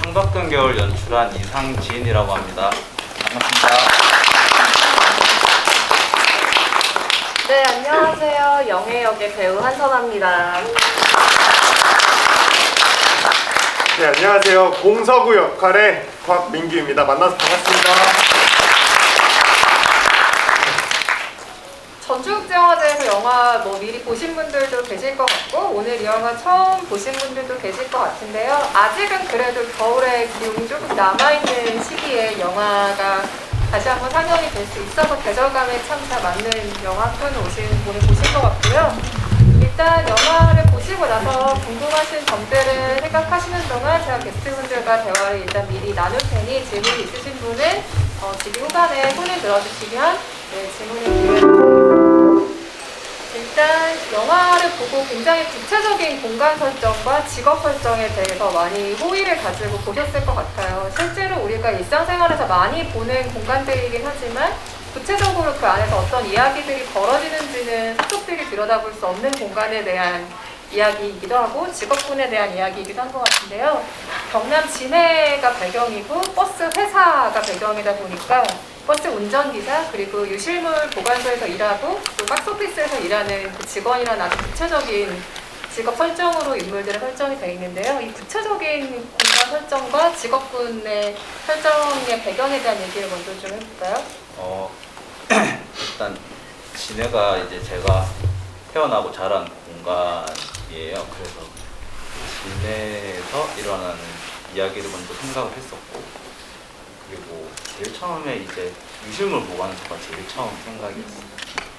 창밖은 겨울 연출한 이상지인이라고 합니다. 반갑습니다. 네, 안녕하세요. 영애 역의 배우 한선아입니다. 네, 안녕하세요. 공서구 역할의 곽민규입니다. 만나서 반갑습니다. 전주국제영화제에서 영화 미리 보신 분들도 계실 것 같고 오늘 이 영화 처음 보신 분들도 계실 것 같은데요. 아직은 그래도 겨울의 기운이 조금 남아있는 시기에 영화가 다시 한번 상영이 될 수 있어서 계절감에 참 잘 맞는 영화 한 편 오늘 보실 것 같고요. 일단 영화를 보시고 나서 궁금하신 점들을 생각하시는 동안 제가 게스트분들과 대화를 일단 미리 나눌 테니 질문이 있으신 분은 지기 후반에 손을 들어주시면 질문을 기회를. 일단 영화를 보고 굉장히 구체적인 공간 설정과 직업 설정에 대해서 많이 호의를 가지고 보셨을 것 같아요. 실제로 우리가 일상생활에서 많이 보는 공간들이긴 하지만 구체적으로 그 안에서 어떤 이야기들이 벌어지는지는 속속들이 들여다볼 수 없는 공간에 대한 이야기이기도 하고 직업군에 대한 이야기이기도 한 것 같은데요. 경남 진해가 배경이고 버스 회사가 배경이다 보니까 버스 운전기사 그리고 유실물 보관소에서 일하고 또 박스오피스에서 일하는 그 직원이라는 아주 구체적인 직업 설정으로 인물들의 설정이 되어 있는데요. 이 구체적인 공간 설정과 직업군의 설정의 배경에 대한 얘기를 먼저 좀 해볼까요? 일단 진해가 이제 제가 태어나고 자란 공간이에요. 그래서 진해에서 일어나는 이야기를 먼저 생각을 했었고, 그리고 제일 처음에 이제 유실물 보관소가 제일 처음 생각이었어요.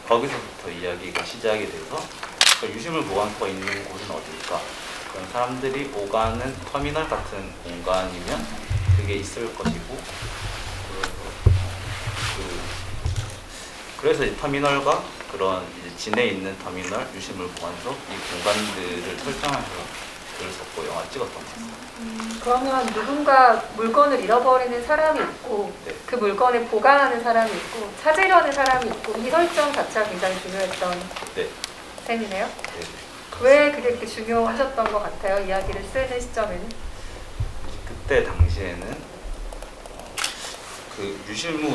거기서부터 이야기가 시작이 돼서 유실물 보관소가 있는 곳은 어딜까? 그런 사람들이 오가는 터미널 같은 공간이면 그게 있을 것이고, 그래서 이 터미널과 그런 이제 진해에 있는 터미널, 유실물 보관소 이 공간들을 설정해서 글을 썼고 영화 찍었던 것 같습니다. 그러면 누군가 물건을 잃어버리는 사람이 있고 네. 그 물건을 보관하는 사람이 있고 찾으려는 사람이 있고 이 설정 자체가 굉장히 중요했던 네. 셈이네요. 네. 왜 그게 이렇게 중요하셨던 것 같아요? 이야기를 쓰는 시점에는? 그때 당시에는 그 유실물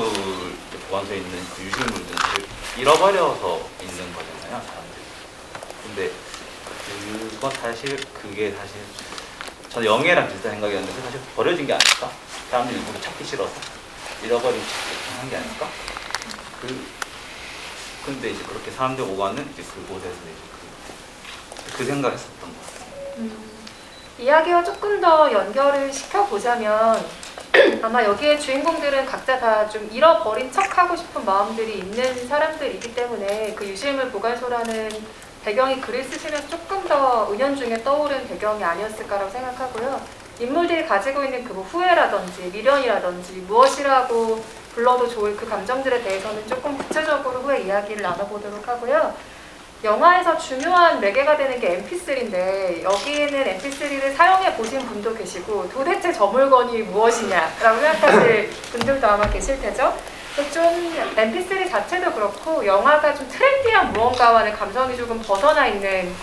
보관소에 있는 그 유실물들은 사실 잃어버려서 있는 거잖아요, 사람들이. 근데 그게 사실 저는 영예랑 비슷한 생각이었는데 사실 버려진 게 아닐까? 사람들이 일부러 찾기 싫어서 잃어버린 척 한 게 아닐까? 근데 이제 그렇게 사람들 오가는 이제 그곳에서 이제 그 생각을 했었던 것 같아요. 이야기와 조금 더 연결을 시켜보자면 아마 여기에 주인공들은 각자 다 좀 잃어버린 척하고 싶은 마음들이 있는 사람들이기 때문에 그 유실물 보관소라는 배경이 글을 쓰시면서 조금 더 은연중에 떠오른 배경이 아니었을까라고 생각하고요. 인물들이 가지고 있는 그 후회라든지 미련이라든지 무엇이라고 불러도 좋을 그 감정들에 대해서는 조금 구체적으로 후에 이야기를 나눠보도록 하고요. 영화에서 중요한 매개가 되는 게 mp3인데 여기에는 mp3를 사용해 보신 분도 계시고 도대체 저 물건이 무엇이냐라고 생각하실 분들도 아마 계실 테죠. 좀 mp3 자체도 그렇고 영화가 좀 트렌디한 무언가와는 감성이 조금 벗어나 있는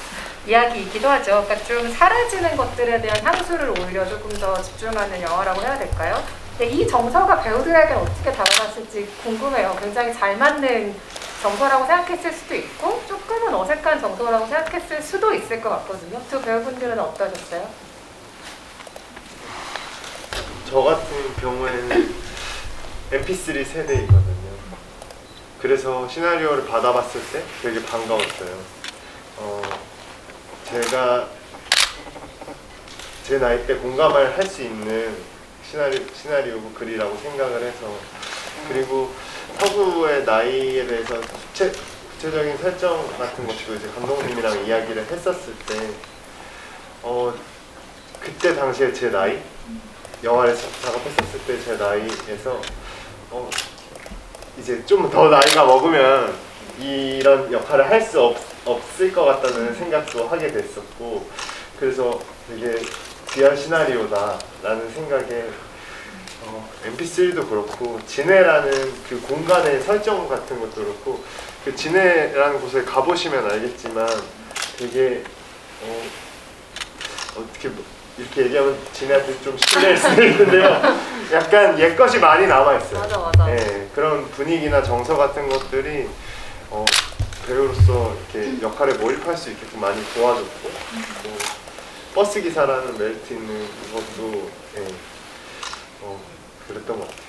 이야기이기도 하죠. 그러니까 좀 사라지는 것들에 대한 향수를 오히려 조금 더 집중하는 영화라고 해야 될까요? 근데 이 정서가 배우들에게 어떻게 다가갔을지 궁금해요. 굉장히 잘 맞는 정서라고 생각했을 수도 있고 조금은 어색한 정서라고 생각했을 수도 있을 것 같거든요. 두 배우분들은 어떠셨어요? 저 같은 경우에는 mp3 세대이거든요. 그래서 시나리오를 받아봤을 때 되게 반가웠어요. 제가 제 나이 때 공감을 할 수 있는 시나리오 글이라고 생각을 해서, 그리고 서구의 나이에 대해서 구체적인 설정 같은 것도 이제 감독님이랑 이야기를 했었을 때 그때 당시에 제 나이, 영화를 작업했었을 때 제 나이에서 이제 좀 더 나이가 먹으면 이런 역할을 할 수 없을 것 같다는 생각도 하게 됐었고, 그래서 되게 귀한 시나리오다 라는 생각에 mp3도 그렇고 진해라는 그 공간의 설정 같은 것도 그렇고, 그 진해라는 곳에 가보시면 알겠지만 되게 어떻게 이렇게 얘기하면 지네한테 좀 실례일 수도 있는데요. 약간 옛것이 많이 남아있어요. 맞아 맞아. 네, 그런 분위기나 정서 같은 것들이 배우로서 이렇게 역할에 몰입할 수 있게끔 많이 도와줬고 또 버스 기사라는 멜트 있는 이것도 그랬던 것 같아요.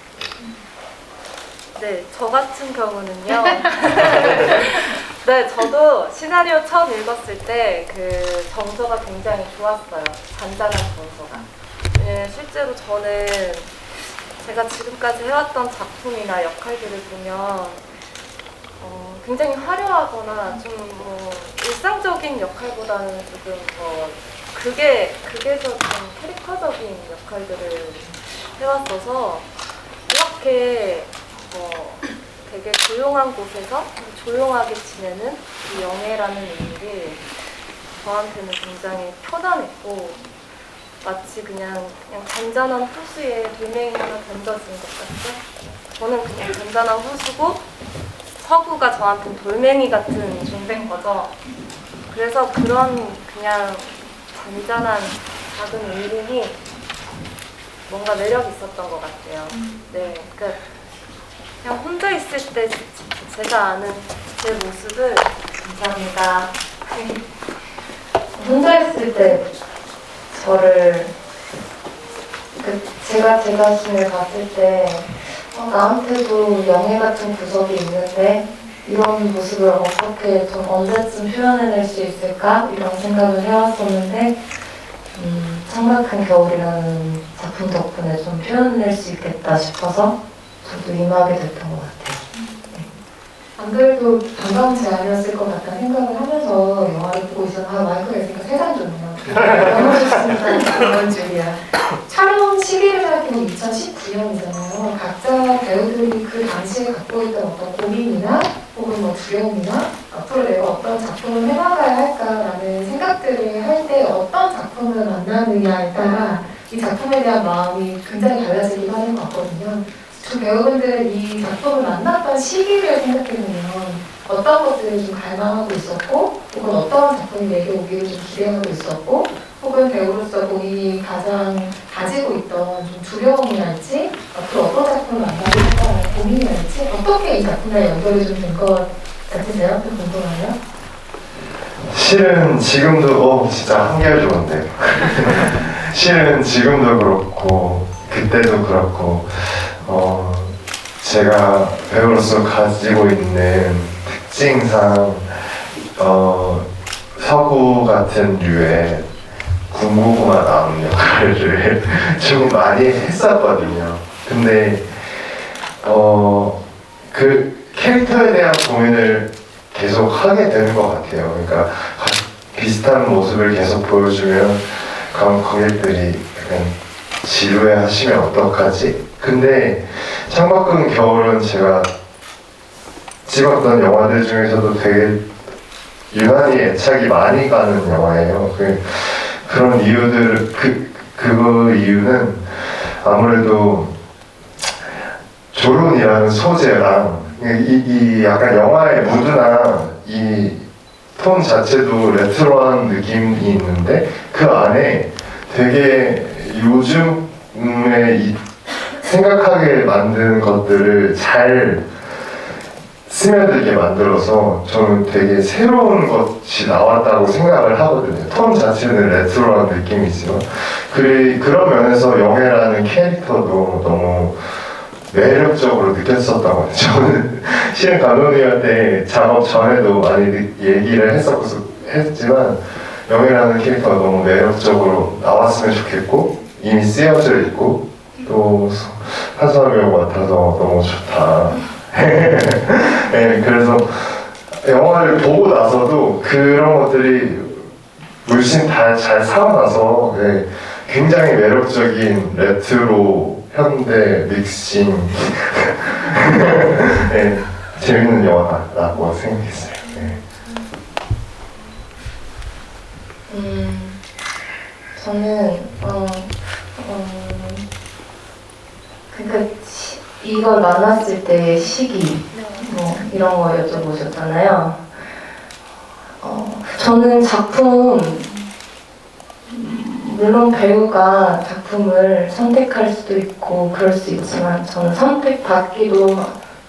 네, 저 같은 경우는요. 네, 저도 시나리오 처음 읽었을 때 그 정서가 굉장히 좋았어요. 잔잔한 정서가. 네, 실제로 저는 제가 지금까지 해왔던 작품이나 역할들을 보면 굉장히 화려하거나 좀 뭐 일상적인 역할보다는 조금 극에서 좀 캐릭터적인 역할들을 해왔어서 이렇게 되게 조용한 곳에서 조용하게 지내는 이 영애라는 인물이 저한테는 굉장히 편안했고 마치 그냥 잔잔한 호수에 돌멩이 하나 던져진 것 같죠? 저는 그냥 잔잔한 호수고 서구가 저한테는 돌멩이 같은 존재인 거죠. 그래서 그런 그냥 잔잔한 작은 울림이 뭔가 매력 있었던 것 같아요. 네, 그러니까 그냥 혼자 있을 때 제가 아는 제 모습을 감사합니다. 혼자 있을 때 저를 제가 제 자신을 봤을 때 나한테도 영예 같은 구석이 있는데 이런 모습을 어떻게 좀 언제쯤 표현해낼 수 있을까 이런 생각을 해왔었는데 창밖은 겨울이라는 작품 덕분에 좀 표현해낼 수 있겠다 싶어서 저도 임하게 됐던 것 같아요. 안 그래도 반가운 제안이었을 것 같다는 생각을 하면서 영화를 보고 있었는데 마이크가 있으니까 세상 좋네요. 너무 좋습니다. 그런 줄이야. 촬영 시기를 살펴보면 2019년이잖아요. 각자 배우들이 그 당시에 갖고 있던 어떤 고민이나 혹은 뭐 두려움이나 앞으로 내가 어떤 작품을 해나가야 할까라는 생각들을 할 때 어떤 작품을 만나느냐에 따라 이 작품에 대한 마음이 굉장히 달라지기도 하는 것 같거든요. 두 배우분들은 이 작품을 만났던 시기를 생각해보면 어떤 것들을 좀 갈망하고 있었고 혹은 어떤 작품이 내게 오기를 좀 기대하고 있었고 혹은 배우로서 본인이 가장 가지고 있던 좀 두려움이랄지 앞으로 어떤 작품을 만나게 할까라는 고민이랄지 어떻게 이 작품과 연결이 좀 된 것 같은데요? 좀 궁금하네요. 실은 지금도 진짜 한결 좋은데요. 실은 지금도 그렇고 그때도 그렇고 제가 배우로서 가지고 있는 특징상 서구 같은 류의 군고구마 나오는 역할을 좀 많이 했었거든요. 근데 그 캐릭터에 대한 고민을 계속 하게 되는 것 같아요. 그러니까 비슷한 모습을 계속 보여주면 관객들이 약간 지루해 하시면 어떡하지? 근데 창밖은 겨울은 제가 찍었던 영화들 중에서도 되게 유난히 애착이 많이 가는 영화예요. 그런 이유들, 그 이유는 아무래도 조론이라는 소재랑 이 약간 영화의 무드나 이 톤 자체도 레트로한 느낌이 있는데 그 안에 되게 요즘에 생각하게 만드는 것들을 잘 스며들게 만들어서 저는 되게 새로운 것이 나왔다고 생각을 하거든요. 톤 자체는 레트로한 느낌이지만 그런 면에서 영애라는 캐릭터도 너무 매력적으로 느꼈었던 것 같아요. 저는 실은 감독님한테 작업 전에도 많이 얘기를 했지만 영애라는 캐릭터가 너무 매력적으로 나왔으면 좋겠고 이미 쓰여져 있고 또 한수아 배우 같아서 너무 좋다. 네, 그래서 영화를 보고 나서도 그런 것들이 물씬 다 잘 살아나서 네, 굉장히 매력적인 레트로 현대 믹싱 네, 재밌는 영화라고 생각했어요. 네. 저는 그러니까 이걸 만났을 때의 시기 뭐 이런 거 여쭤보셨잖아요. 저는 작품 물론 배우가 작품을 선택할 수도 있고 그럴 수 있지만 저는 선택받기도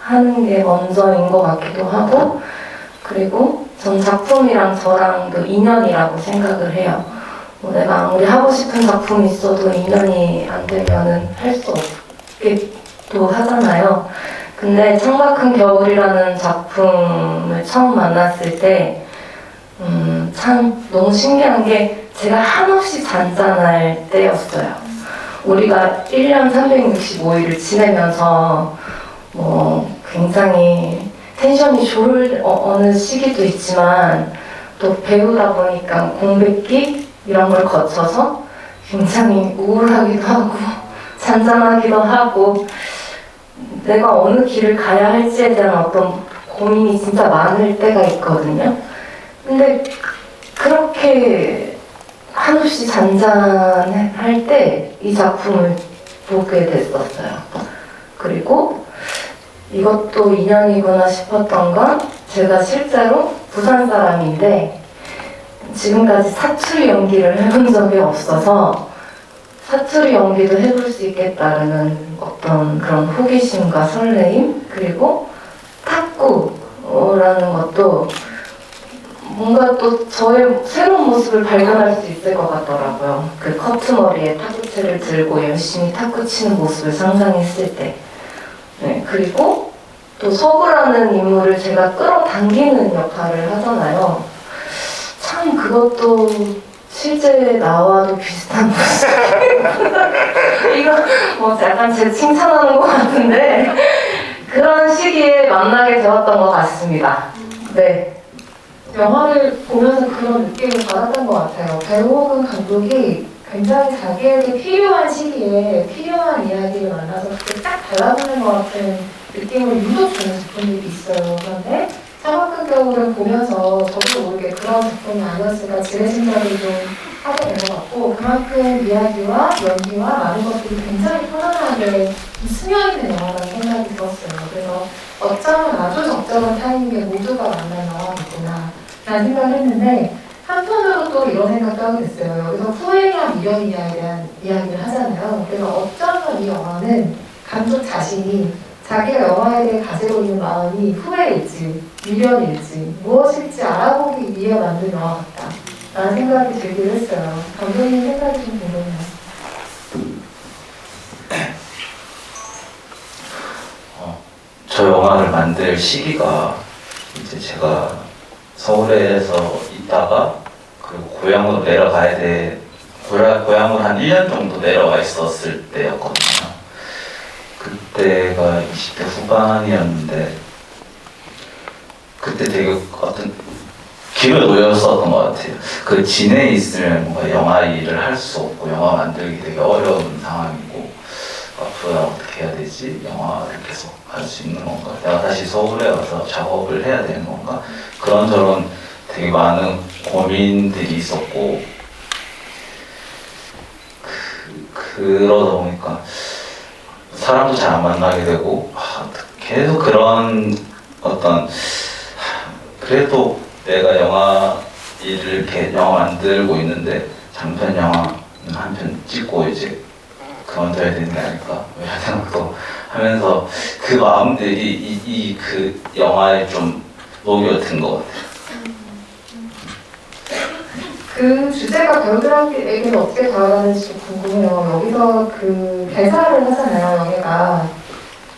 하는 게 먼저인 것 같기도 하고, 그리고 전 작품이랑 저랑도 인연이라고 생각을 해요. 뭐 내가 아무리 하고 싶은 작품이 있어도 인연이 안 되면은 할 수 없기도 하잖아요. 근데 창밖은 겨울이라는 작품을 처음 만났을 때 참 너무 신기한 게 제가 한없이 잔잔할 때였어요. 우리가 1년 365일을 지내면서 뭐 굉장히 텐션이 좋을 어느 시기도 있지만 또 배우다 보니까 공백기 이런 걸 거쳐서 굉장히 우울하기도 하고 잔잔하기도 하고 내가 어느 길을 가야 할지에 대한 어떤 고민이 진짜 많을 때가 있거든요. 근데 그렇게 한없이 잔잔할 때 이 작품을 보게 됐었어요. 그리고 이것도 인연이구나 싶었던 건 제가 실제로 부산 사람인데 지금까지 사투리 연기를 해본 적이 없어서 사투리 연기도 해볼 수 있겠다는 어떤 그런 호기심과 설레임, 그리고 탁구라는 것도 뭔가 또 저의 새로운 모습을 발견할 수 있을 것 같더라고요. 그 커트머리에 탁구채를 들고 열심히 탁구 치는 모습을 상상했을 때. 네, 그리고 또 서구라는 인물을 제가 끌어당기는 역할을 하잖아요. 참 그것도 실제 나와도 비슷한 모습. 이거 뭐 약간 제 칭찬하는 것 같은데 그런 시기에 만나게 되었던 것 같습니다. 네. 영화를 보면서 그런 느낌을 받았던 것 같아요. 배우 혹은 감독이 굉장히 자기에게 필요한 시기에 필요한 이야기를 만나서 그게 딱 달라붙는 것 같은 느낌을 유독 주는 작품들이 있어요. 그런데 창밖의 겨울을 보면서 저도 모르게 그런 작품이 아니었을까 지레심작을 좀 하게 된 것 같고, 그만큼 이야기와 연기와 많은 것들이 굉장히 편안하게 스며있는 영화라는 생각이 들었어요. 그래서 어쩌면 아주 적절한 타이밍에 모두가 만난 영화겠구나 라는 생각을 했는데, 한편으로 또 이런 생각도 하게 됐어요. 여기서 후회와 미련이에 대한 이야기를 하잖아요. 그래서 어쩌면 이 영화는 감독 자신이 자기가 영화에 대해 가지고 있는 마음이 후회일지 미련일지 무엇일지 알아보기 위해 만든 영화 같다 라는 생각이 들기도 했어요. 감독님 생각이 좀 궁금해요. 저 영화를 만들 시기가 이제 제가 서울에서 있다가 그리고 고향으로 내려가야 돼. 고향으로 한 1년 정도 내려와 있었을 때였거든요. 그때가 20대 후반이었는데 그때 되게 어떤 길을 놓였었던 것 같아요. 그 진해에 있으면 뭔가 영화 일을 할 수 없고 영화 만들기 되게 어려운 상황이고 앞으로 어떻게 해야 되지? 영화를 계속 할 수 있는 건가? 내가 다시 서울에 와서 작업을 해야 되는 건가? 그런저런 되게 많은 고민들이 있었고 그러다 보니까 사람도 잘 안 만나게 되고 계속 그런 어떤 그래도 내가 영화 일을 이렇게 영화 만들고 있는데 장편 영화 한 편 찍고 이제 그만둬야 되는 게 아닐까 이런 생각도 하면서 그 마음들이 그 영화에 좀 녹여든 것 같아요. 그 주제가 배우들에게는 어떻게 다가가는지 좀 궁금해요. 여기서 그 대사를 하잖아요, 영애가.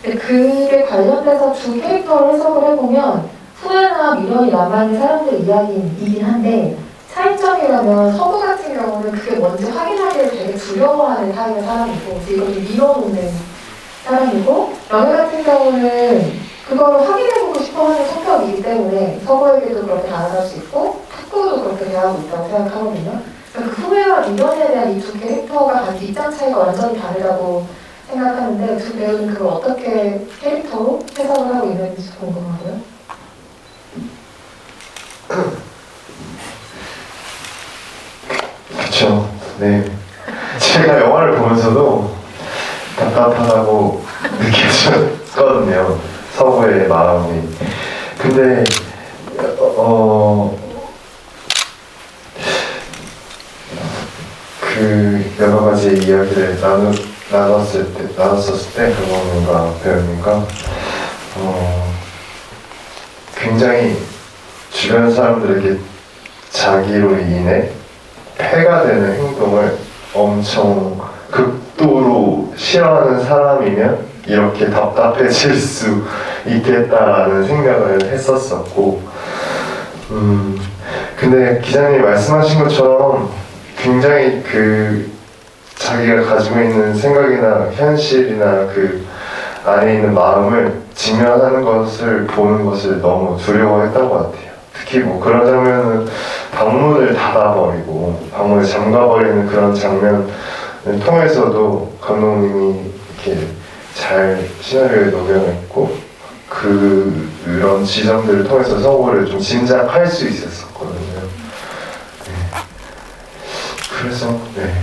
근데 그에 관련돼서 두 캐릭터를 해석을 해보면 후회나 미련이 남아있는 사람들의 이야기이긴 한데, 차이점이라면 서구 같은 경우는 그게 뭔지 확인하기를 되게 두려워하는 타입의 사람이고 이걸 밀어놓는 사람이고, 영애 같은 경우는 그거를 확인해보고 싶어하는 성격이기 때문에 서구에게도 그렇게 다가갈 수 있고 탁구도 그렇게 대하고 있다고 생각하거든요. 그러니까 그 후회와 미련에 대한 이 두 캐릭터가 가진 입장 차이가 완전히 다르다고 생각하는데, 두 배우는 그걸 어떻게 캐릭터로 해석을 하고 있는지 궁금하고요. 그렇죠. 네. 제가 영화를 보면서도 답답하다고 느껴졌거든요. 서구의 마음이. 근데 그 여러 가지 이야기를 나눴었을 때 감독님과 배우님과 굉장히 주변 사람들에게 자기로 인해 폐가 되는 행동을 엄청 극도로 싫어하는 사람이면 이렇게 답답해질 수 있겠다라는 생각을 했었었고, 근데 기자님이 말씀하신 것처럼 굉장히 그 자기가 가지고 있는 생각이나 현실이나 그 안에 있는 마음을 직면하는 것을 보는 것을 너무 두려워했던 것 같아요. 특히 뭐 그런 장면은 방문을 닫아버리고 방문을 잠가버리는 그런 장면을 통해서도 감독님이 이렇게 잘 시나리오에 녹여냈고 그런 지점들을 통해서 서구를 좀 짐작할 수 있었거든요. 네. 그래서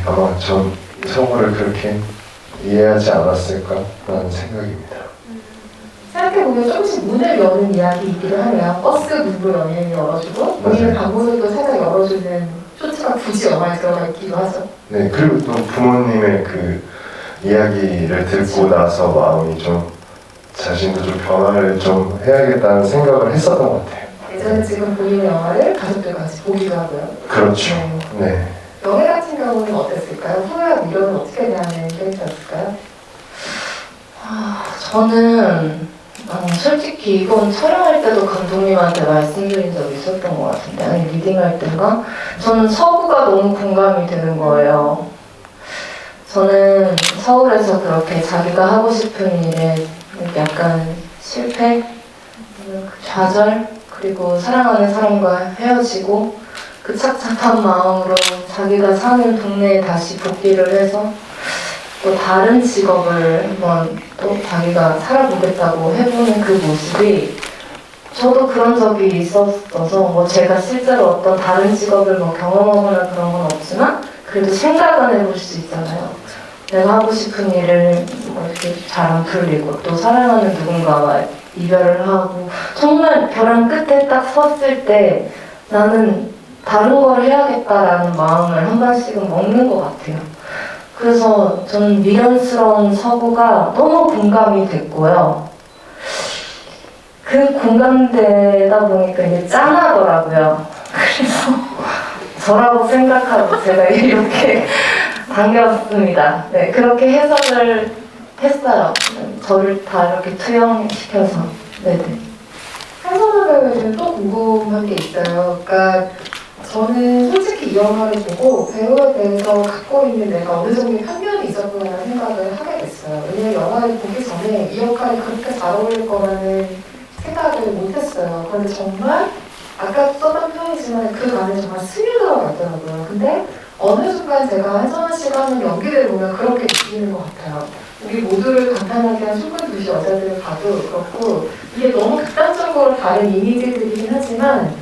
아마 전 서구를 그렇게 이해하지 않았을까라는 생각입니다. 생각해보면 조금씩 문을 여는 이야기이기도 하네요. 버스 문으로 연예인이 열어주고 본인의 방문을 또 살짝 열어주는 쇼트가 굳이 영화에 들어가 있기도 하죠. 네, 그리고 또 부모님의 그 이야기를 듣고 나서 마음이 좀 자신도 좀 변화를 좀 해야겠다는 생각을 했었던 것 같아요. 예전에 지금 본인의 영화를 가족들과 같이 보기도 하고요. 그렇죠. 네. 영애 같은 경우는 어땠을까요? 후회와 미련은 어떻게 대하는 캐릭터였을까요? 저는 솔직히 이건 촬영할 때도 감독님한테 말씀드린 적이 있었던 것 같은데, 아니 리딩할 때인가? 저는 서구가 너무 공감이 되는 거예요. 저는 서울에서 그렇게 자기가 하고 싶은 일에 약간 실패, 좌절, 그리고 사랑하는 사람과 헤어지고 그 착잡한 마음으로 자기가 사는 동네에 다시 복귀를 해서 또 다른 직업을 한번 또 자기가 살아보겠다고 해보는 그 모습이, 저도 그런 적이 있었어서 뭐 제가 실제로 어떤 다른 직업을 뭐 경험하거나 그런 건 없지만 그래도 생각은 해볼 수 있잖아요. 내가 하고 싶은 일을 뭐 이렇게 잘 안 풀리고 또 사랑하는 누군가와 이별을 하고 정말 벼랑 끝에 딱 섰을 때 나는 다른 걸 해야겠다라는 마음을 한 번씩은 먹는 것 같아요. 그래서 저는 미련스러운 서구가 너무 공감이 됐고요. 그 공감되다 보니까 이게 짠하더라고요. 그래서 저라고 생각하고 제가 이렇게 당겼습니다. 네, 그렇게 해석을 했어요. 저를 다 이렇게 투영시켜서. 네네. 한선호 배우에는 또 궁금한 게 있어요. 그러니까 저는 솔직히 이 영화를 보고 배우에 대해서 갖고 있는 내가 어느 정도의 편견이 있었구나라는 생각을 하게 됐어요. 왜냐면 영화를 보기 전에 이 역할이 그렇게 잘 어울릴 거라는 생각을 못했어요. 그런데 정말 아까 썼던 표현이지만 그 안에 정말 스며들어 갔더라고요. 근데 어느 순간 제가 한선호 씨가 하는 연기를 보면 그렇게 느끼는 것 같아요. 우리 모두를 감탄하게 한 22시 여자들을 봐도 그렇고 이게 너무 극단적으로 다른 이미지들이긴 하지만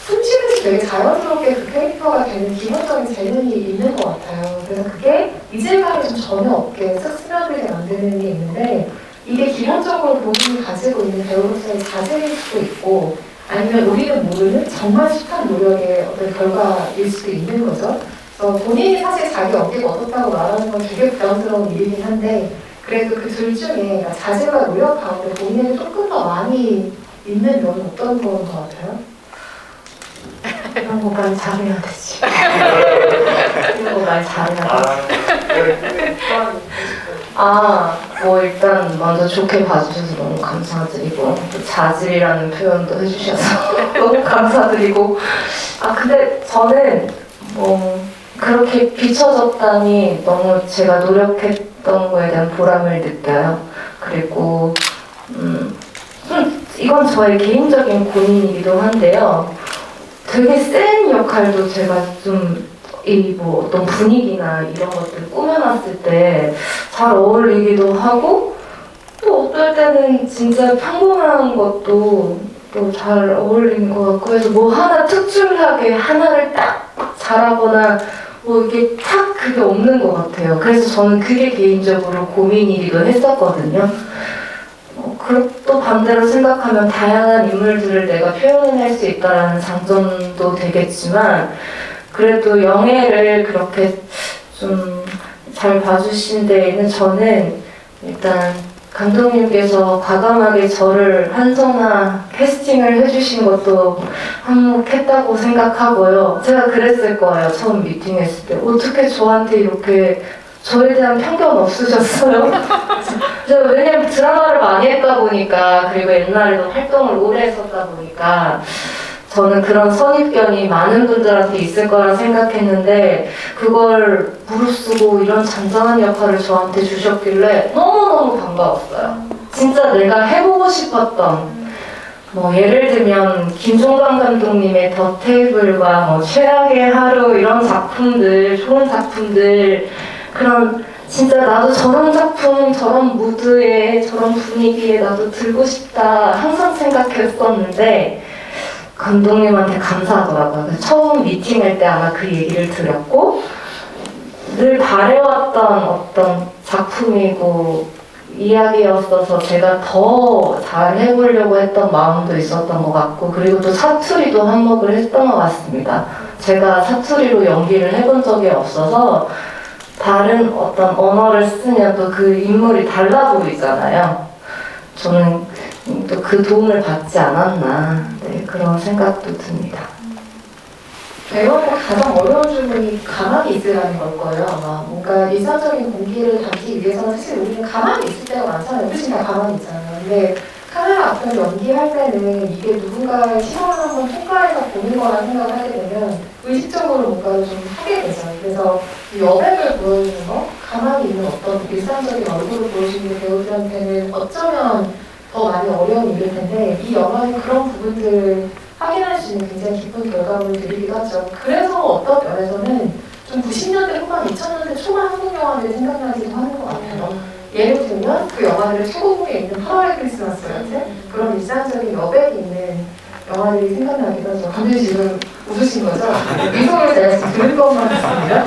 숨쉬듯이 되게 자연스럽게 그 캐릭터가 되는 기본적인 재능이 있는 것 같아요. 그래서 그게 이질감이 좀 전혀 없게 쓱 스며들게 만드는 게 있는데 이게 기본적으로 본인이 가지고 있는 배우로서의 자질일 수도 있고 아니면 우리는 모르는 정말 숱한 노력의 어떤 결과일 수도 있는 거죠. 그래서 본인이 사실 자기 어깨가 어떻다고 말하는 건 되게 부담스러운 일이긴 한데 그래도 그 둘 중에 자질과 노력 가운데 본인이 조금 더 많이 있는 면은 어떤 거인 것 같아요? 이런 거 말 잘해야 되지. 이런 거 말 잘해야 돼. 뭐 일단 먼저 좋게 봐주셔서 너무 감사드리고 또 자질이라는 표현도 해주셔서 너무 감사드리고 근데 저는 뭐 그렇게 비춰졌다니 너무 제가 노력했던 거에 대한 보람을 느껴요. 그리고 이건 저의 개인적인 고민이기도 한데요. 되게 센 역할도 제가 좀 뭐 어떤 분위기나 이런 것들 꾸며놨을 때 잘 어울리기도 하고 또 어떨 때는 진짜 평범한 것도 또 잘 어울리는 것 같고 해서 뭐 하나 특출나게 하나를 딱 잘하거나 뭐 이게 탁 그게 없는 것 같아요. 그래서 저는 그게 개인적으로 고민이기도 했었거든요. 또 반대로 생각하면 다양한 인물들을 내가 표현할 수 있다는 장점도 되겠지만 그래도 영애를 그렇게 좀 잘 봐주신 데에는 저는 일단 감독님께서 과감하게 저를 한선아 캐스팅을 해주신 것도 한몫했다고 생각하고요. 제가 그랬을 거예요. 처음 미팅했을 때. 어떻게 저한테 이렇게 저에 대한 편견 없으셨어요? 제가 왜냐면 드라마를 많이 했다 보니까 그리고 옛날에도 활동을 오래 했었다 보니까 저는 그런 선입견이 많은 분들한테 있을 거라 생각했는데 그걸 무릅쓰고 이런 잔잔한 역할을 저한테 주셨길래 너무너무 반가웠어요. 진짜 내가 해보고 싶었던 뭐 예를 들면 김종관 감독님의 더 테이블과 뭐 최악의 하루 이런 작품들, 좋은 작품들 그런 진짜 나도 저런 작품, 저런 무드에 저런 분위기에 나도 들고 싶다 항상 생각했었는데 감독님한테 감사하더라고요. 처음 미팅할 때 아마 그 얘기를 드렸고 늘 바래왔던 어떤 작품이고 이야기였어서 제가 더 잘 해보려고 했던 마음도 있었던 것 같고 그리고 또 사투리도 한몫을 했던 것 같습니다. 제가 사투리로 연기를 해본 적이 없어서 다른 어떤 언어를 쓰면 또 그 인물이 달라 보이잖아요. 저는 또 그 도움을 받지 않았나 그런 생각도 듭니다. 배우한테 가장 어려운 질문이 가만히 있으라는 걸 거예요. 아마 뭔가 일상적인 공기를 담기 위해서는 사실 우리는 가만히 있을 때가 많잖아요. 우리 다 가만히 있잖아요. 근데 카메라 앞에서 연기할 때는 이게 누군가의 시선을 한번 통과해서 보는 거라 생각을 하게 되면 의식적으로 뭔가를 좀 하게 되죠. 그래서 이 여백을 보여주는 거, 가만히 있는 어떤 일상적인 얼굴을 보여주는 게 배우들한테는 어쩌면 더 많이 어려운 일일 텐데 이 영화는 그런 부분들을 확인할 수 있는 굉장히 깊은 결과물을 드리기도 하죠. 그래서 어떤 면에서는 좀 90년대 후반, 2000년대 초반 한국 영화들이 생각나기도 하는 것 같아요. 예를 들면 그 영화들의 최고봉에 있는 8월의 크리스마스 같은 그런 일상적인 여백이 있는 영화들이 생각나기도 하죠. 감독님 지금 웃으신 거죠? 미소를 제가 지금 들은 것만 같습니다.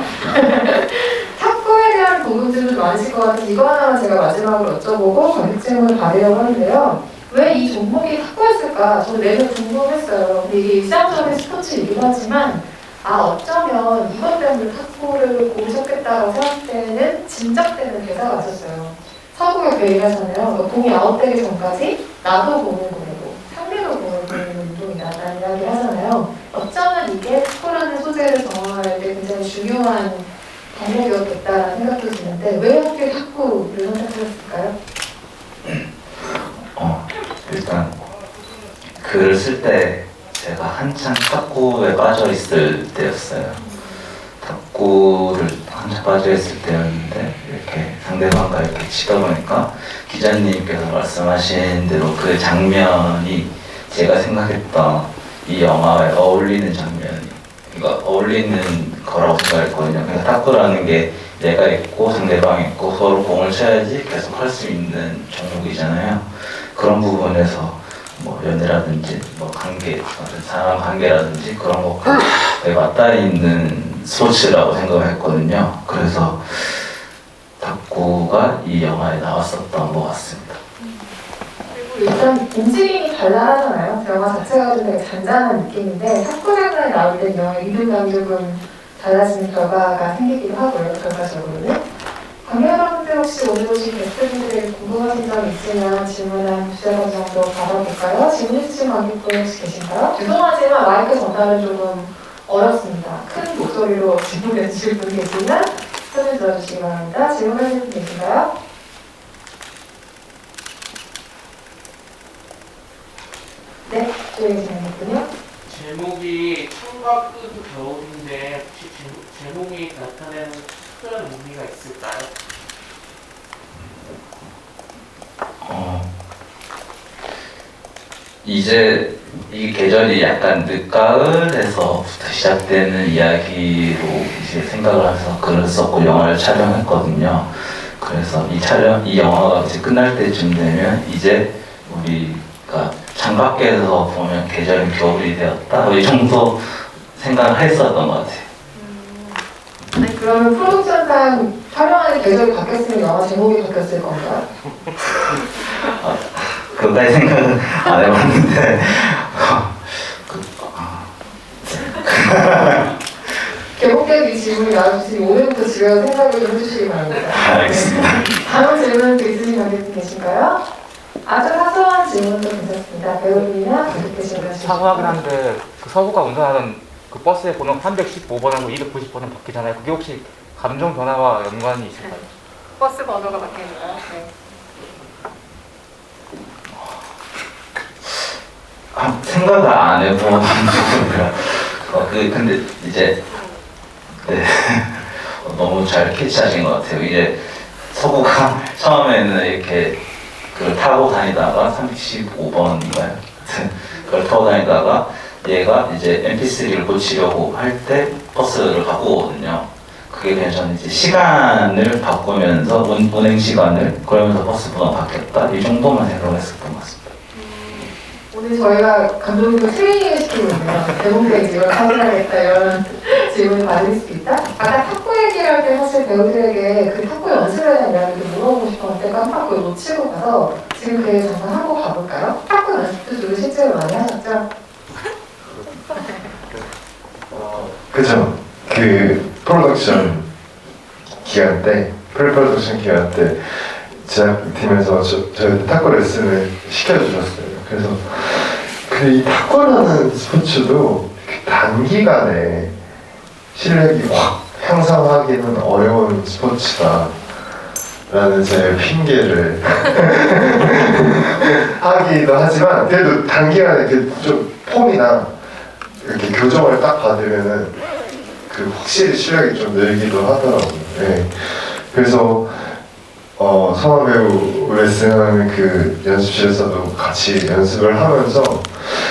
탁구에 대한 궁금증도 많으실 것 같아서 이거 하나만 제가 마지막으로 여쭤보고 관객질문을 받으려고 하는데요. 왜 이 종목이 탁구였을까? 저는 매우 궁금했어요. 근데 이게 일상적인 스포츠이기도 하지만 어쩌면 이것 때문에 탁구를 고르셨겠다고 생각할 때는 짐작되는 대사가 있었어요. 서구에 베일하잖아요. 공이 아웃되기 전까지 나도 공을 보내고 상대도 공을 보내는 운동이다라는 이야기를 하잖아요. 어쩌면 이게 탁구라는 소재를 정화할 때 굉장히 중요한 덕목이었겠다라는 생각도 드는데 왜 하필 탁구를 선택하셨을까요? 일단 글을 쓸 때 제가 한창 탁구에 빠져 있을 때였어요. 탁구를 한창 빠져 있을 때였는데 이렇게 상대방과 이렇게 치다 보니까 기자님께서 말씀하신 대로 그 장면이 제가 생각했던 이 영화에 어울리는 장면이 그러니까 어울리는 거라고 생각했거든요. 그러니까 탁구라는 게 내가 있고 상대방이 있고 서로 공을 쳐야지 계속 할 수 있는 종목이잖아요. 그런 부분에서 뭐 연애라든지 뭐 관계, 사람 관계라든지 그런 것과 되게 맞닿아 있는 스포츠라고 생각했거든요. 그래서 탁구가 이 영화에 나왔었던 것 같습니다. 그리고 일단 움직임이 발랄하잖아요. 영화 자체가 좀 되게 잔잔한 느낌인데 탁구 장면이 나올 때 영화의 리듬감이 조금 달라지는 결과가 생기기도 하고요. 결과적으로는. 관객 여러분들 혹시 오늘 오신 게스트분들에게 궁금하신 점 있으면 질문 한 두세 번 정도 받아볼까요? 질문 있으신 관객분 혹시 계신가요? 죄송하지만 마이크 전달은 조금 어렵습니다. 큰 목소리로 질문해 주실 분 계시면 손을 들어주시기 바랍니다. 질문하실 분 계신가요? 네, 저희 질문했군요. 제목이 창과 끝 겨울인데 혹시 제목이 나타내는 특별한 의미가 있을까요? 이제 이 계절이 약간 늦가을에서부터 시작되는 이야기로 이제 생각을 해서 글을 썼고 영화를 촬영했거든요. 그래서 이 영화가 이제 끝날 때쯤 되면 이제 우리가 창밖에서 보면 계절은 겨울이 되었다. 이 정도 생각을 했었던 것 같아요. 아니, 그러면 프로덕션상 촬영하는 계절이 바뀌었으면 영화 제목이 바뀌었을 건가요? 그까지 생각은 안 해봤는데 개봉되기 질문이 나와주시니 오늘부터 집에서 생각을 좀 해주시기 바랍니다. 알겠습니다. 다음 질문 있으신 관객분 계신가요? 아주 사소한 질문도 괜찮습니다. 배우님이나 계신 사소하긴 한데 그 서구가 운전하던 그 버스의 번호 315번하고 290번은 바뀌잖아요. 그게 혹시 감정 변화와 연관이 있을까요? 버스 번호가 바뀌는가요? 네. 생각을 안 해본 부분이라. 근데 이제 네. 너무 잘 캐치하신 것 같아요. 이제 서구가 처음에는 이렇게 그걸 타고 다니다가 35번인가요? 그걸 타고 다니다가 얘가 이제 MP3를 고치려고 할 때 버스를 바꾸거든요. 그게 그냥 저는 이제 시간을 바꾸면서 운행 시간을 그러면서 버스 번호가 바뀌었다 이 정도만 해석했었던 것 같습니다. 오늘 저희가 감독님을 트레이닝을 시키고 있네요. 배우들에게 이걸 타고나겠다 이런 질문을 받을 수 있다? 아까 탁구 얘기를 할 때 사실 배우들에게 그 탁구 연습에 대한 이야기를 물어보고 싶었는데 깜빡 그걸 놓치고 가서 지금 그 얘기 잠깐 하고 가볼까요? 탁구 연습도 좀 실제로 많이 하셨죠? 그죠. 그 프로덕션 기간 때, 프리프로덕션 기간 때 제작팀에서 저희 탁구 레슨을 시켜주셨어요. 그래서 이 탁구라는 스포츠도 그 단기간에 실력이 확 향상하기는 어려운 스포츠다 라는 제 핑계를 하기도 하지만 그래도 단기간에 좀 폼이나 이렇게 교정을 딱 받으면은 그 확실히 실력이 좀 늘기도 하더라고요. 네. 그래서 성화 배우 레슨하는 그 연습실에서도 같이 연습을 하면서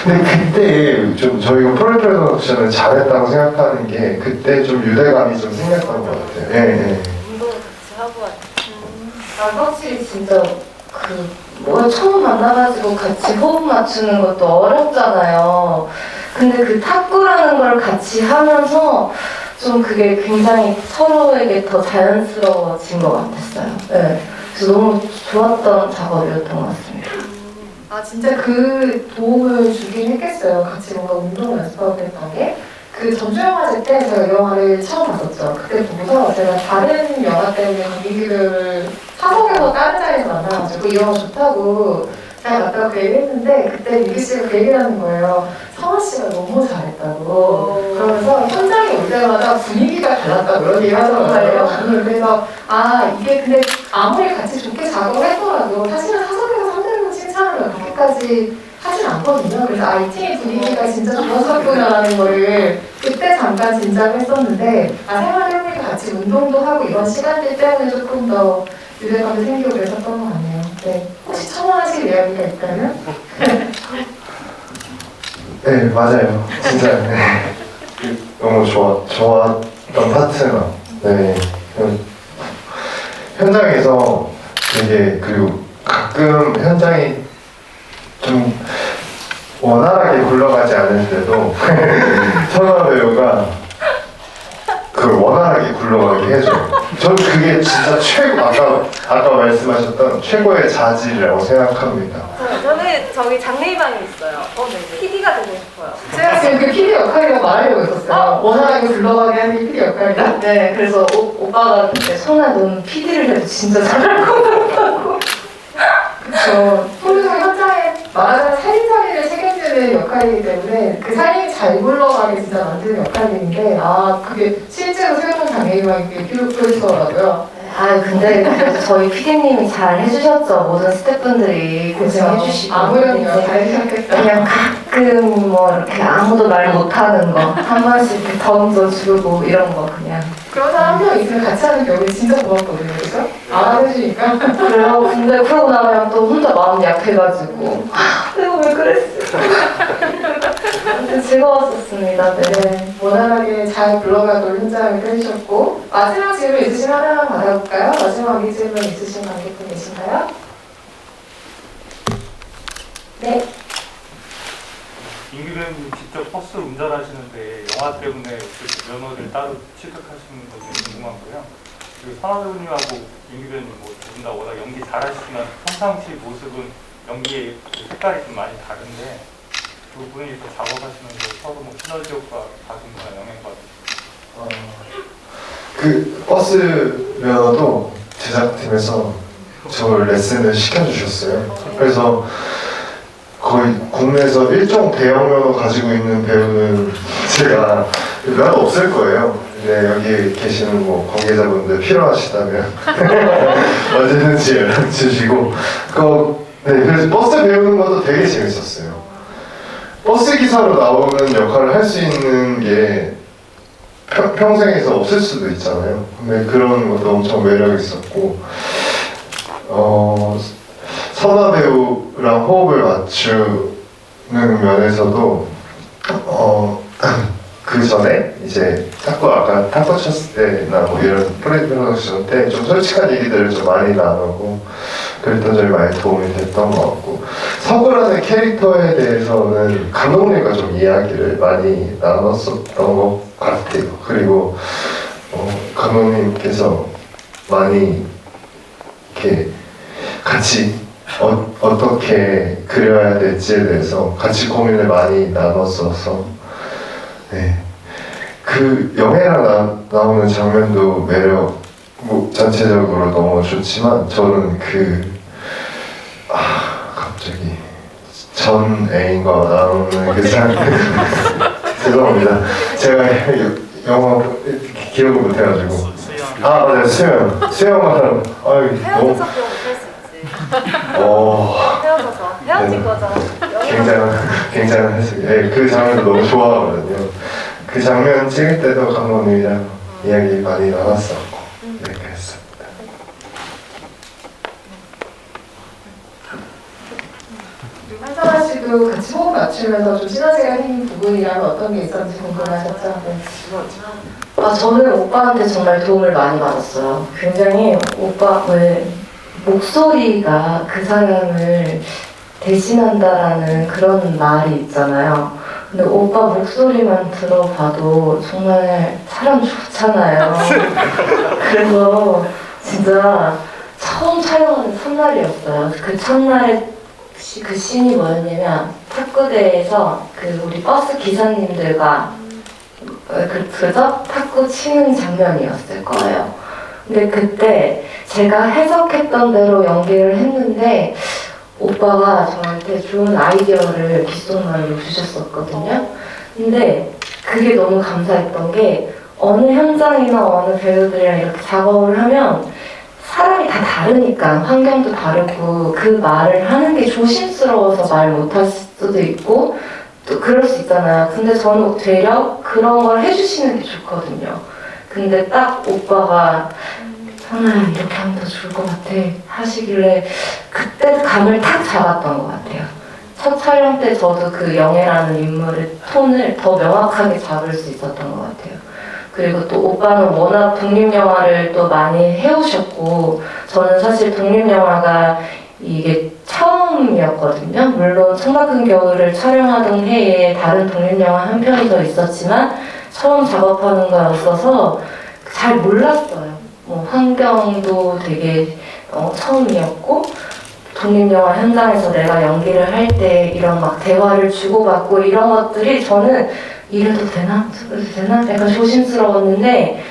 근데 그때 좀 저희가 프로덕션을 잘했다고 생각하는 게 그때 좀 유대감이 좀 생겼던 것 같아요. 예, 예. 운동을 같이 하고 확실히 진짜 뭘 처음 만나가지고 같이 호흡 맞추는 것도 어렵잖아요. 근데 그 탁구라는 걸 같이 하면서 좀 그게 굉장히 서로에게 더 자연스러워진 것 같았어요. 네. 그래서 너무 좋았던 작업이었던 것 같습니다. 아 진짜 그 도움을 주긴 했겠어요. 같이 뭔가 운동 연습하고 그랬던 게. 그 전주영화제 때 제가 이 영화를 처음 봤었죠. 그때 보고서 제가 다른 영화 때문에 분위기를 사석에서 다른 자리에서 만나가지고 이 영화 좋다고 잘 갔다고 그 얘기를 했는데 그때 민기 씨가 그 얘기를 하는 거예요. 성화 씨가 너무 잘했다고. 그러면서 현장에 올 때마다 분위기가 달랐다고 그런 얘기 하더라고요. 그래서 아 이게 근데 아무리 같이 좋게 작업을 했더라도 사실은 사석에서 상대방 칭찬을 그렇게까지 하진 않거든요. 그래서 이 팀의 분위기가 진짜 좋았었구나라는 거를 그때 잠깐 진작을 했었는데 생활해보니까 같이 운동도 하고 이런 시간들 때문에 조금 더 유대감이 생기고 그랬었던 것 같네요. 네. 혹시 첨언하실 이야기가 있다면? 네, 맞아요. 진짜 네. 너무 좋았던 파트너. 네. 현장에서 되게 그리고 가끔 현장이 좀 원활하게 굴러가지 않을 때도 성화 배우가 그걸 원활하게 굴러가게 해줘요. 저는 그게 진짜 최고 아까 말씀하셨던 최고의 자질이라고 생각합니다. 저는 저기 장래희망이 있어요. PD가 되고 싶어요. 제가 지금 그 PD 역할이라고 말하려고 했었어요. 원활하게 굴러가게 하는 게 PD 역할이다? 네, 그래서 오빠가 그때 선아 넌 PD를 해도 진짜 잘할 것 같다고. 그렇죠. 소유성 현장에 말하자면 살인살이를 책임지는 역할이기 때문에 그 살인이 잘 굴러가게 진짜 만드는 역할인데 그게 실제로 소유성 장애인에게 필요하더라고요. 근데 그래도 저희 PD님이 잘 해주셨죠. 모든 스태프분들이 고생해주시고. 아무렴요. 잘 해주셨겠다. 그냥 가끔 뭐 이렇게 아무도 말 못하는 거 한 번씩 이렇게 덤도 주고 이런 거 그냥. 그런 사람 한 명 있으면 같이 하는 경우는 진짜 고맙거든요. 그죠? 알아주시니까. 그래요. 근데 그러고 나면 또 혼자 마음 약해가지고 내가 왜 그랬어. 아무튼 즐거웠었습니다. 네. 원활하게 잘 굴러가도록 현장을 펴주셨고 마지막 질문 있으신 하나만 받아볼까요? 마지막 질문 있으신 관객분 계신가요? 네. 임규 배우님 직접 버스 운전하시는데 영화 때문에 그 면허를 따로 취득하시는 건지 궁금하고요. 그리고 성화 배우님하고 임규 배우님 두 분 다 워낙 연기 잘하시지만 평상시 모습은 연기의 색깔이 좀 많이 다른데 두 분이 또 작업하시면서 서로 시너지 효과 받은거나 영향 받으시나요? 그 버스 면허도 제작팀에서 저 레슨을 시켜주셨어요. 그래서 거의 국내에서 일종 대형 면허 가지고 있는 배우는 제가 면허 없을 거예요. 근데 여기 계시는 뭐 관계자분들 필요하시다면 언제든지 연락 주시고 네, 그래서 버스 배우는 것도 되게 재밌었어요. 버스 기사로 나오는 역할을 할 수 있는 게 평생에서 없을 수도 있잖아요. 근데 그런 것도 엄청 매력 있었고 선화 배우랑 호흡을 맞추는 면에서도 그 전에 이제 아까 탁구 쳤을 때나 뭐 이런 프로덕션 때 좀 솔직한 얘기들을 좀 많이 나누고 그랬던 점이 많이 도움이 됐던 것 같고 서구라는 캐릭터에 대해서는 감독님과 좀 이야기를 많이 나눴었던 것 같아요. 그리고 감독님께서 많이 이렇게 같이 어떻게 그려야 될지에 대해서 같이 고민을 많이 나눴어서 네. 그 영애랑 나오는 장면도 매력 뭐 전체적으로 너무 좋지만 저는 갑자기 전 애인과 나오는 그 장면 죄송합니다. 제가 영화 기억을 못해가지고 맞아요 수영 너무 헤어져서 기억 못할 수 있지. 헤어져서 헤어진 거죠. 굉장한 해석이. 네, 그 장면도 너무 좋아하거든요. 그 장면 찍을 때도 감독님이랑 이야기 많이 나눴었고 네, 그랬습니다. 한상아 씨도 같이 호흡 맞추면서 좀 시너지가 생긴 부분이라면 어떤 게 있었는지 궁금하셨죠? 네. 저는 오빠한테 정말 도움을 많이 받았어요. 굉장히 오빠의 목소리가 그 사람을 대신한다라는 그런 말이 있잖아요. 근데 오빠 목소리만 들어봐도 정말 사람 좋잖아요. 그래서 진짜 처음 촬영하는 첫날이었어요. 그 첫날에 그 씬이 뭐였냐면 탁구대에서 그 우리 버스 기사님들과 그래서 탁구 치는 장면이었을 거예요. 근데 그때 제가 해석했던 대로 연기를 했는데 오빠가 저한테 좋은 아이디어를 귓속말로 주셨었거든요. 근데 그게 너무 감사했던 게 어느 현장이나 어느 배우들이랑 이렇게 작업을 하면 사람이 다 다르니까 환경도 다르고 그 말을 하는 게 조심스러워서 말 못할 수도 있고 또 그럴 수 있잖아요. 근데 저는 되려 그런 걸 해주시는 게 좋거든요. 근데 딱 오빠가 선아야 이렇게 하면 더 좋을 것 같아 하시길래 그때 감을 탁 잡았던 것 같아요. 첫 촬영 때 저도 그 영애라는 인물의 톤을 더 명확하게 잡을 수 있었던 것 같아요. 그리고 또 오빠는 워낙 독립영화를 또 많이 해오셨고 저는 사실 독립영화가 이게 처음이었거든요. 물론 창밖은 겨울을 촬영하던 해에 다른 독립영화 한 편이 더 있었지만 처음 작업하는 거였어서 잘 몰랐어요. 환경도 되게 처음이었고 독립영화 현장에서 내가 연기를 할 때 이런 막 대화를 주고받고 이런 것들이 저는 이래도 되나? 저래도 되나? 약간 조심스러웠는데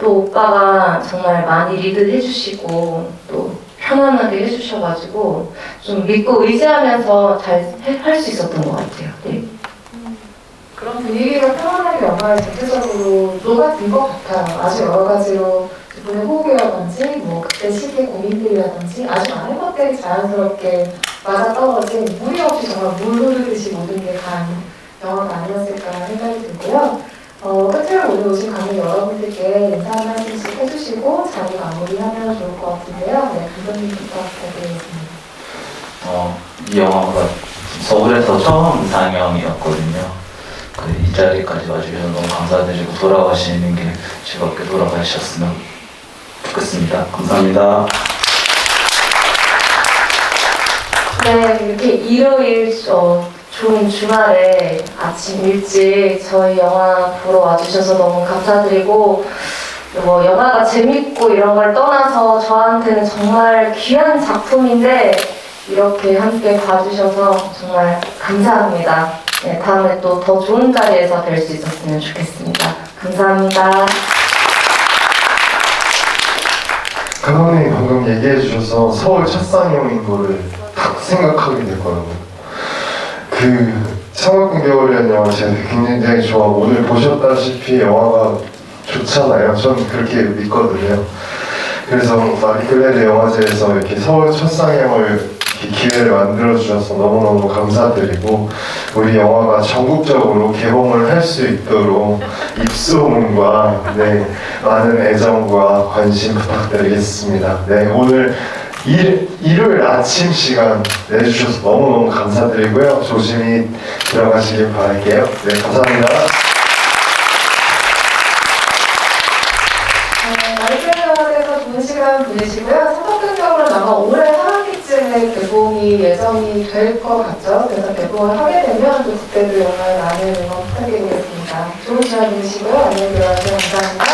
또 오빠가 정말 많이 리드해 주시고 또 편안하게 해주셔가지고 좀 믿고 의지하면서 잘 할 수 있었던 것 같아요. 네. 그런 분위기가 편안하게 영화에 전체적으로 녹아든 것 같아요. 아주 여러 가지로 그분의 호흡이라든지 뭐 그때 시기의 고민들이라든지 아주 많은 것들이 자연스럽게 맞아떨어진 무리 없이 정말 물 흐르듯이 모든 게 간 영화가 아니었을까 생각이 들고요. 끝으로 오늘 오신 관객 여러분들께 인사 한 말씀씩 해주시고 자리 마무리하면 좋을 것 같은데요. 네, 감독님부터 부탁드리겠습니다. 이 영화가 서울에서 처음 상영이었거든요. 이 자리까지 와주셔서 너무 감사드리고 돌아가시는 게 즐겁게 돌아가셨으면 좋겠습니다. 감사합니다. 네, 이렇게 일요일 좋은 주말에 아침 일찍 저희 영화 보러 와주셔서 너무 감사드리고 영화가 재밌고 이런 걸 떠나서 저한테는 정말 귀한 작품인데 이렇게 함께 봐주셔서 정말 감사합니다. 네, 다음에 또 더 좋은 자리에서 뵐 수 있었으면 좋겠습니다. 감사합니다. 감독님이 방금 얘기해 주셔서 서울 첫 상영인 거를 딱 생각하게 됐거든요. 그 창밖은 겨울이라는 영화 제가 굉장히 좋아하고 오늘 보셨다시피 영화가 좋잖아요. 전 그렇게 믿거든요. 그래서 마리클레르 영화제에서 이렇게 서울 첫 상영을 기회를 만들어 주셔서 너무너무 감사드리고 우리 영화가 전국적으로 개봉을 할 수 있도록 입소문과 많은 애정과 관심 부탁드리겠습니다. 네, 오늘 일요일 아침 시간 내주셔서 너무너무 감사드리고요. 조심히 들어가시길 바랄게요. 네, 감사합니다. 마리클레르 영화제에서 좋은 시간 보내시고요. 성덕근적으로 아마 올해 하반기쯤에 개봉이 예정이 될 것 같죠. 그래서 개봉을 하게 되면 또 그때도 영화에 많은 응원 부탁드리겠습니다. 좋은 시간 보내시고요. 안녕히 들어가세요. 감사합니다.